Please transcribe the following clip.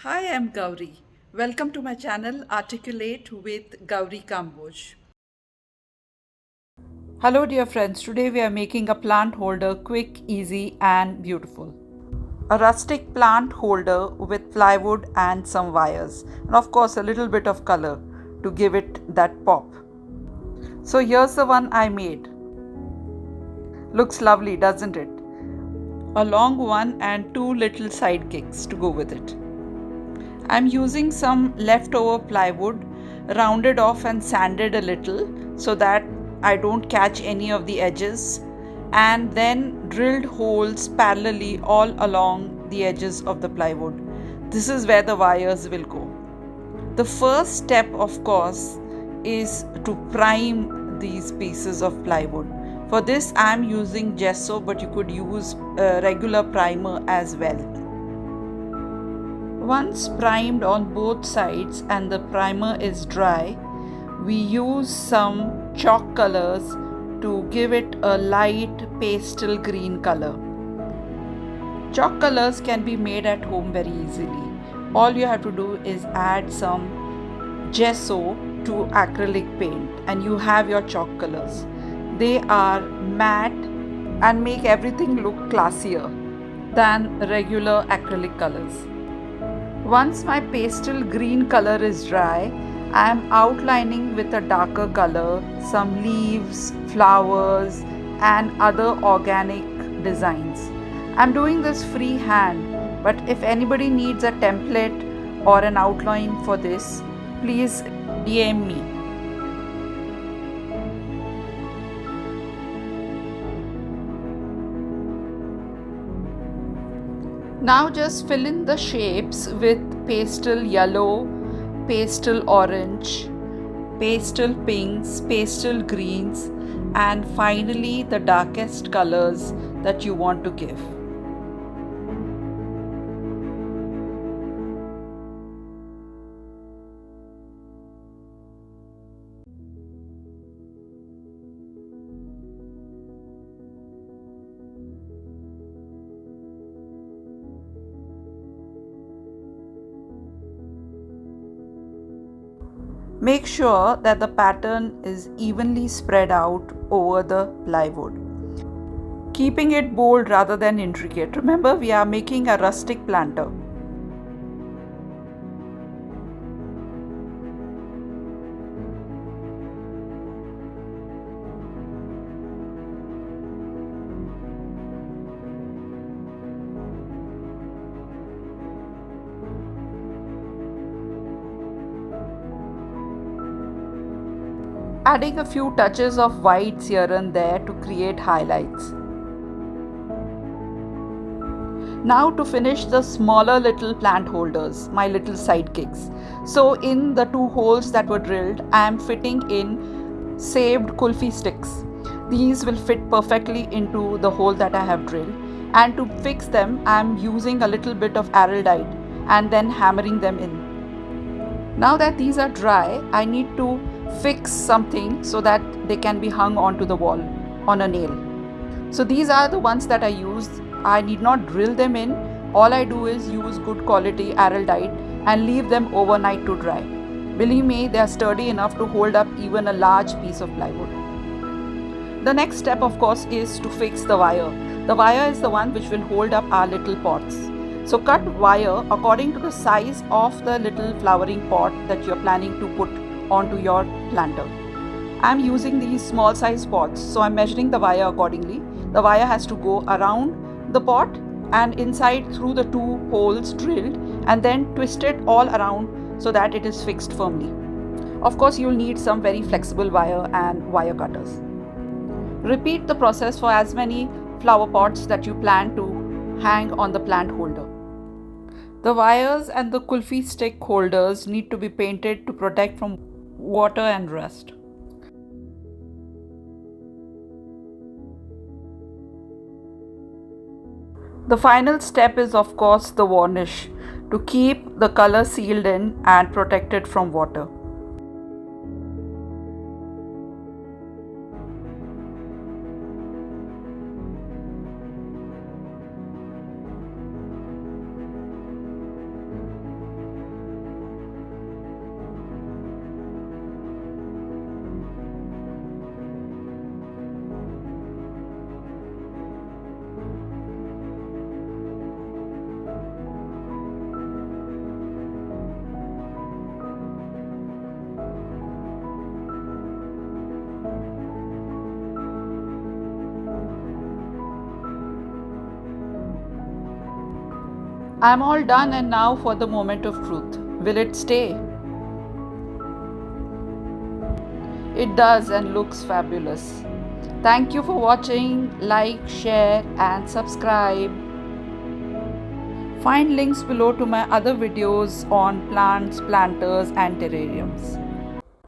Hi, I'm Gauri. Welcome to my channel Articulate with Gauri Kamboj. Hello, dear friends. Today we are making a plant holder quick, easy, and beautiful. A rustic plant holder with plywood and some wires, and of course, a little bit of color to give it that pop. So, here's the one I made. Looks lovely, doesn't it? A long one and two little sidekicks to go with it. I'm using some leftover plywood, rounded off and sanded a little so that I don't catch any of the edges, and then drilled holes parallelly all along the edges of the plywood. This is where the wires will go. The first step, of course, is to prime these pieces of plywood. For this, I am using gesso, but you could use a regular primer as well. Once primed on both sides and the primer is dry, we use some chalk colors to give it a light pastel green color. Chalk colors can be made at home very easily. All you have to do is add some gesso to acrylic paint and you have your chalk colors. They are matte and make everything look classier than regular acrylic colors. Once my pastel green color is dry, I am outlining with a darker color some leaves, flowers, and other organic designs. I'm doing this freehand, but if anybody needs a template or an outline for this, please DM me. Now just fill in the shapes with pastel yellow, pastel orange, pastel pinks, pastel greens, and finally the darkest colors that you want to give. Make sure that the pattern is evenly spread out over the plywood, keeping it bold rather than intricate. Remember, we are making a rustic planter. Adding a few touches of whites here and there to create highlights. Now to finish the smaller little plant holders, my little sidekicks. So in the two holes that were drilled, I am fitting in saved kulfi sticks. These will fit perfectly into the hole that I have drilled. And to fix them, I am using a little bit of araldite and then hammering them in. Now that these are dry, I need to fix something so that they can be hung onto the wall on a nail. So these are the ones that I use. I need not drill them in. All I do is use good quality araldite and leave them overnight to dry. Believe me, they are sturdy enough to hold up even a large piece of plywood. The next step, of course, is to fix the wire. The wire is the one which will hold up our little pots. So cut wire according to the size of the little flowering pot that you're planning to put onto your planter. I'm using these small size pots, so I'm measuring the wire accordingly. The wire has to go around the pot and inside through the two holes drilled and then twisted all around so that it is fixed firmly. Of course, you'll need some very flexible wire and wire cutters. Repeat the process for as many flower pots that you plan to hang on the plant holder. The wires and the kulfi stick holders need to be painted to protect from water and rust. The final step is, of course, the varnish to keep the color sealed in and protected from water. I'm all done, and now for the moment of truth. Will it stay? It does and looks fabulous. Thank you for watching. Like, share, and subscribe. Find links below to my other videos on plants, planters, and terrariums.